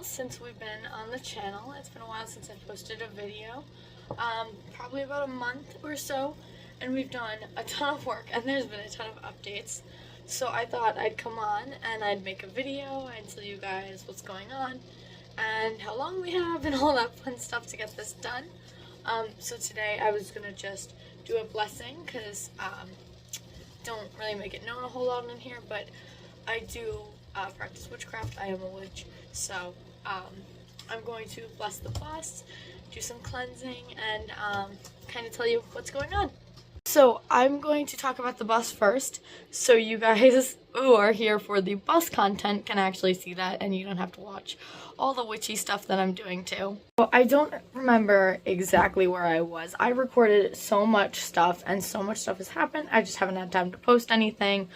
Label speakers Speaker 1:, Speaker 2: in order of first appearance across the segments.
Speaker 1: since we've been on the channel. It's been a while since I posted a video, probably about a month or so, and we've done a ton of work and there's been a ton of updates. So I thought I'd come on and I'd make a video and tell you guys what's going on and how long we have and all that fun stuff to get this done. So today I was gonna just do a blessing because don't really make it known a whole lot in here, but I do practice witchcraft. I am a witch, so I'm going to bless the bus, do some cleansing, and kind of tell you what's going on. So I'm going to talk about the bus first, so you guys who are here for the bus content can actually see that, and you don't have to watch all the witchy stuff that I'm doing too. Well, I don't remember exactly where I was. I recorded so much stuff, and so much stuff has happened. I just haven't had time to post anything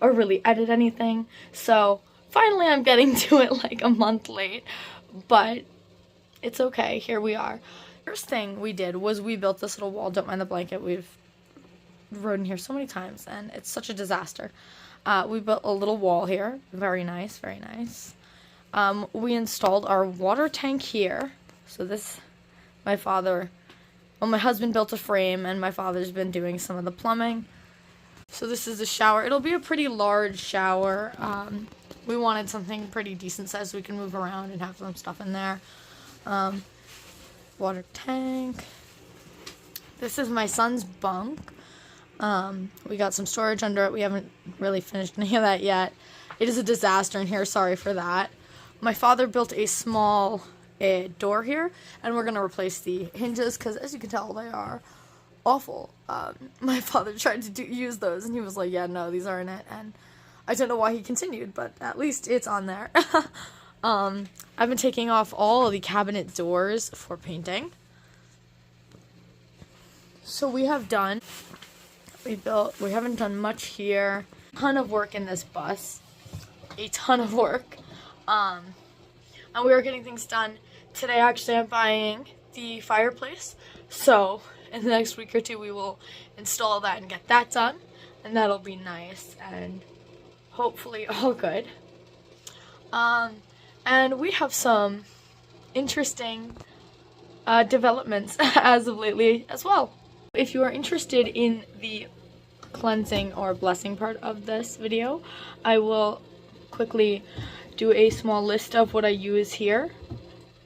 Speaker 1: or really edit anything. So finally I'm getting to it like a month late, but it's okay. Here we are. First thing we did was we built this little wall. Don't mind the blanket. We've rode in here so many times and it's such a disaster. We built a little wall here. Very nice, very nice. We installed our water tank here. So this, my husband built a frame and my father's been doing some of the plumbing. So this is the shower. It'll be a pretty large shower. We wanted something pretty decent sized so we can move around and have some stuff in there. Water tank. This is my son's bunk. We got some storage under it. We haven't really finished any of that yet. It is a disaster in here. Sorry for that. My father built a small door here, and we're going to replace the hinges because, as you can tell, they are awful. My father tried to use those, and he was like, yeah, no, these aren't it. And I don't know why he continued, but at least it's on there. I've been taking off all of the cabinet doors for painting. So we haven't done much here. A ton of work in this bus. A ton of work. And we are getting things done. Today, actually, I'm buying the fireplace. So in the next week or two, we will install that and get that done. And that'll be nice and hopefully all good. And we have some interesting developments as of lately as well. If you are interested in the cleansing or blessing part of this video, I will quickly do a small list of what I use here,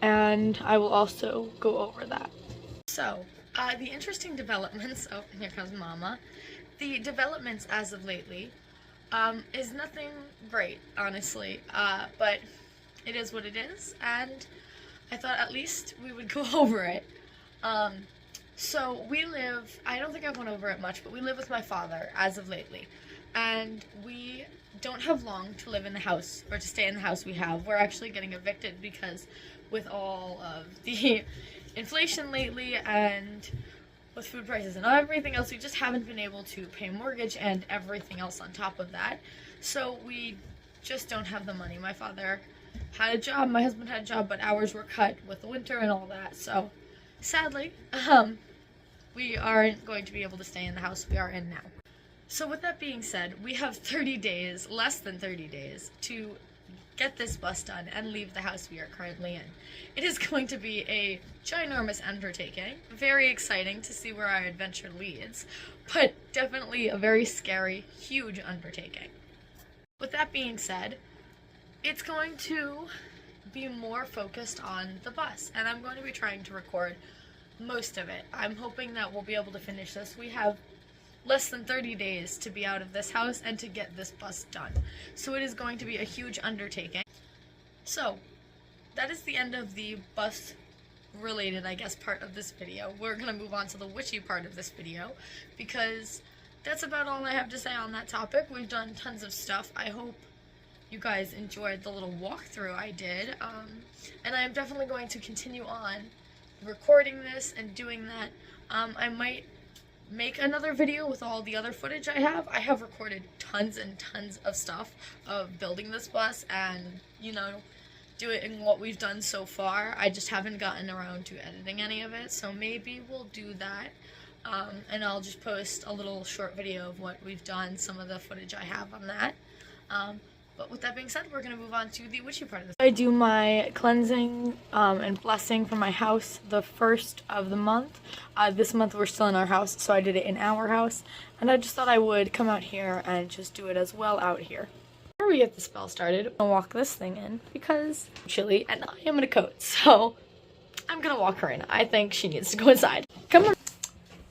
Speaker 1: and I will also go over that. So, the interesting developments, oh, and here comes Mama. The developments as of lately is nothing great, honestly, but it is what it is, and I thought at least we would go over it. So we live, I don't think I've went over it much, but we live with my father as of lately, and we don't have long to live in the house, or to stay in the house we have. We're actually getting evicted because with all of the inflation lately and with food prices and everything else, we just haven't been able to pay mortgage and everything else on top of that. So we just don't have the money. My father had a job, my husband had a job, but hours were cut with the winter and all that. So sadly, we aren't going to be able to stay in the house we are in now. So with that being said, we have 30 days, less than 30 days, to get this bus done and leave the house we are currently in. It is going to be a ginormous undertaking, very exciting to see where our adventure leads, but definitely a very scary, huge undertaking. With that being said, it's going to be more focused on the bus, and I'm going to be trying to record most of it. I'm hoping that we'll be able to finish this. We have less than 30 days to be out of this house and to get this bus done. So it is going to be a huge undertaking. So that is the end of the bus related, I guess, part of this video. We're going to move on to the witchy part of this video because that's about all I have to say on that topic. We've done tons of stuff. I hope you guys enjoyed the little walkthrough I did. And I am definitely going to continue on recording this and doing that. I might make another video with all the other footage I have. I have recorded tons and tons of stuff of building this bus and, you know, doing what we've done so far. I just haven't gotten around to editing any of it, so maybe we'll do that. And I'll just post a little short video of what we've done, some of the footage I have on that. But with that being said, we're going to move on to the witchy part of this. I do my cleansing and blessing for my house the first of the month. This month we're still in our house, so I did it in our house. And I just thought I would come out here and just do it as well out here. Before we get the spell started, I'm going to walk this thing in because I'm chilly and I am in a coat. So I'm going to walk her in. I think she needs to go inside. Come on.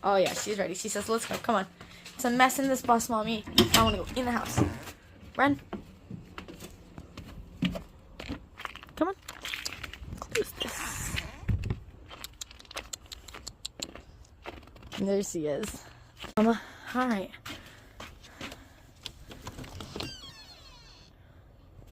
Speaker 1: Oh yeah, she's ready. She says, let's go. Come on. It's a mess in this bus, Mommy. I want to go in the house. Run. Come on. Close this. And there she is. Mama, alright.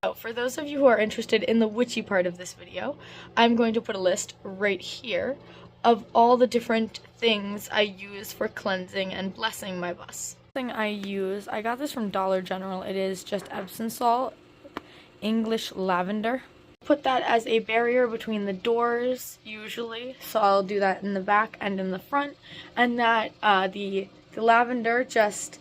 Speaker 1: So, for those of you who are interested in the witchy part of this video, I'm going to put a list right here of all the different things I use for cleansing and blessing my bus. Thing I use, I got this from Dollar General. It is just Epsom salt, English lavender. Put that as a barrier between the doors usually, so I'll do that in the back and in the front. And that the lavender just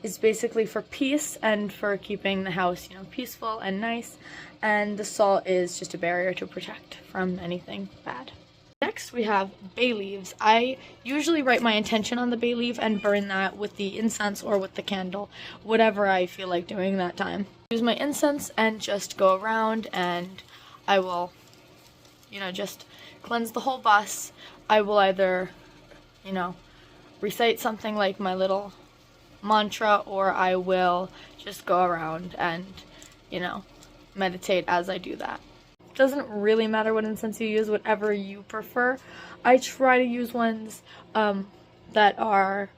Speaker 1: is basically for peace and for keeping the house, you know, peaceful and nice. And the salt is just a barrier to protect from anything bad. Next we have bay leaves. I usually write my intention on the bay leaf and burn that with the incense or with the candle, whatever I feel like doing that time. Use my incense and just go around, and I will, you know, just cleanse the whole bus. I will either, you know, recite something like my little mantra, or I will just go around and, you know, meditate as I do that. Doesn't really matter what incense you use, whatever you prefer. I try to use ones that are,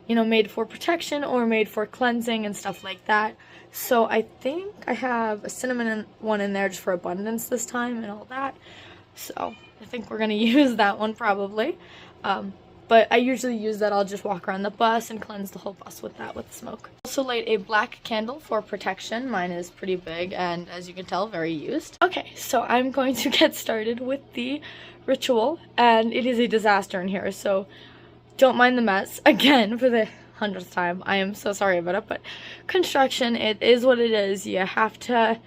Speaker 1: you know, made for protection or made for cleansing and stuff like that. So I think I have a cinnamon one in there just for abundance this time and all that. So I think we're gonna use that one probably. But I usually use that. I'll just walk around the bus and cleanse the whole bus with that, with smoke. Also light a black candle for protection. Mine is pretty big and, as you can tell, very used. Okay, so I'm going to get started with the ritual, and it is a disaster in here, so don't mind the mess. Again, for the 100th time, I am so sorry about it, but construction, it is what it is. You have to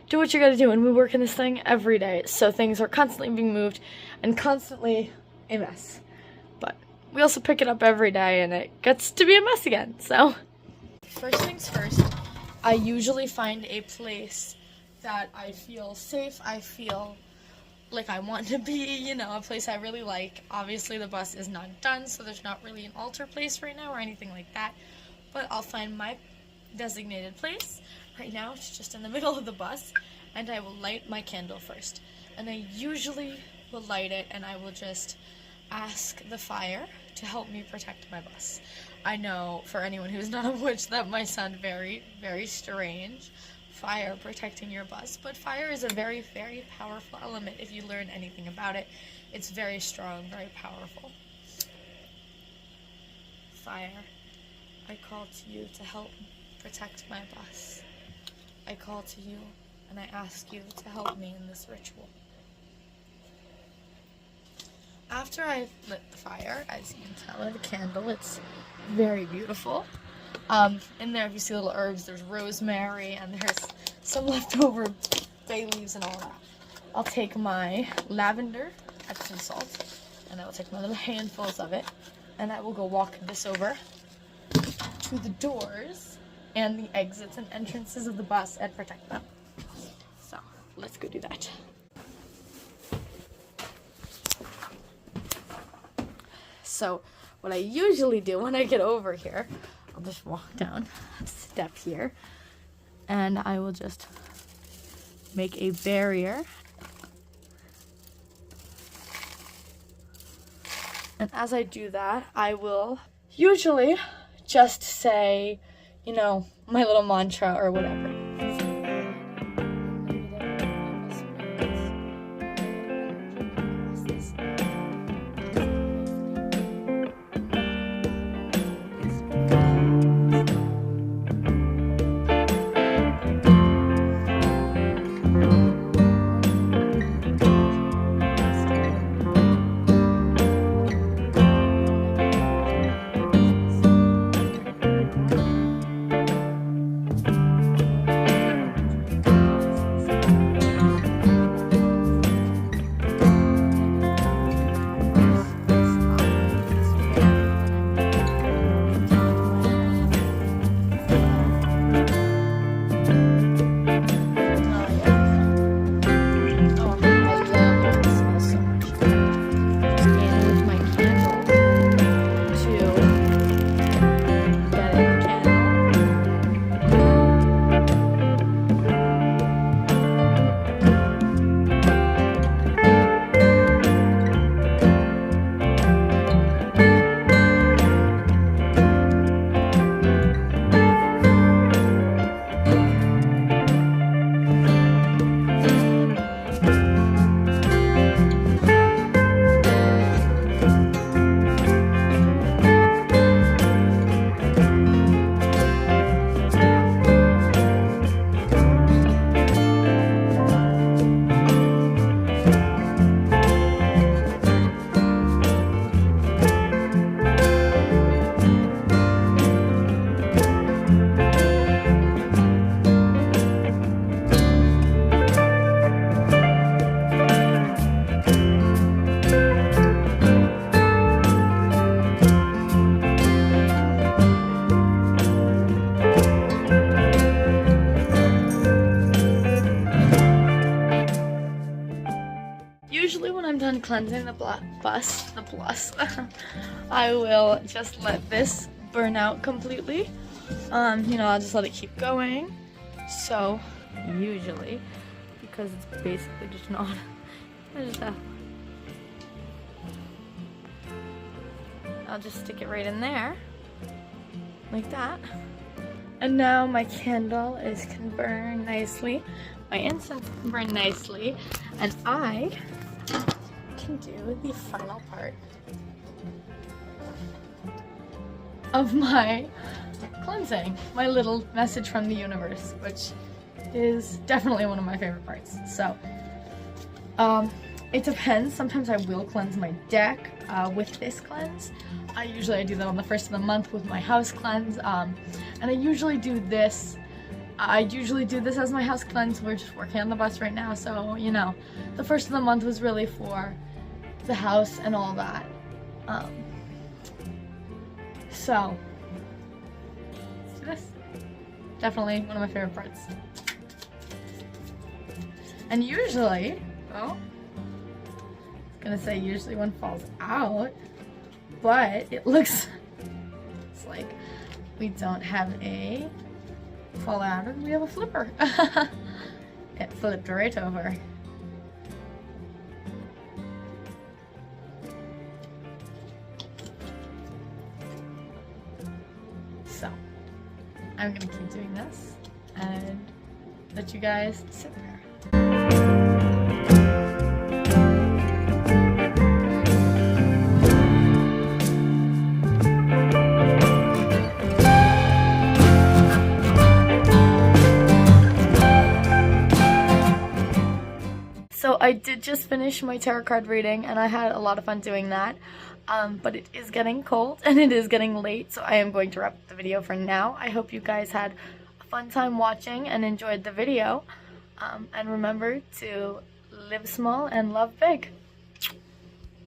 Speaker 1: do what you gotta do, and we work in this thing every day, so things are constantly being moved and constantly a mess. But we also pick it up every day and it gets to be a mess again, so. First things first, I usually find a place that I feel safe, I feel like I want to be, you know, a place I really like. Obviously the bus is not done, so there's not really an altar place right now or anything like that, but I'll find my designated place. Right now it's just in the middle of the bus, and I will light my candle first. And I usually will light it and I will just ask the fire to help me protect my bus. I know, for anyone who's not a witch, that might sound very, very strange, fire protecting your bus, but fire is a very, very powerful element if you learn anything about it. It's very strong, very powerful. Fire, I call to you to help protect my bus. I call to you and I ask you to help me in this ritual. After I've lit the fire, as you can tell, the candle, it's very beautiful. In there, if you see little herbs, there's rosemary, and there's some leftover bay leaves and all that. I'll take my lavender, Epsom salt, and I will take my little handfuls of it, and I will go walk this over to the doors and the exits and entrances of the bus and protect them. So, let's go do that. So what I usually do when I get over here, I'll just walk down a step here, and I will just make a barrier. And as I do that, I will usually just say, you know, my little mantra or whatever. usually when I'm done cleansing the plus, I will just let this burn out completely. You know, I'll just let it keep going. So usually, because it's basically just not, I'll just stick it right in there, like that. And now my candle can burn nicely, my incense can burn nicely, and I can do the final part of my cleansing, my little message from the universe, which is definitely one of my favorite parts. So, it depends. Sometimes I will cleanse my deck with this cleanse. I do that on the first of the month with my house cleanse, and I usually do this. I usually do this as my house cleanse. We're just working on the bus right now, so you know, the first of the month was really for the house and all that. So, let's do this. Definitely one of my favorite parts. And usually, well, I was gonna say usually one falls out, but it looks it's like we don't have a fall out, we have a flipper. It flipped right over. So, I'm gonna keep doing this and let you guys sit there. So I did just finish my tarot card reading and I had a lot of fun doing that, but it is getting cold and it is getting late, so I am going to wrap up the video for now. I hope you guys had a fun time watching and enjoyed the video, and remember to live small and love big.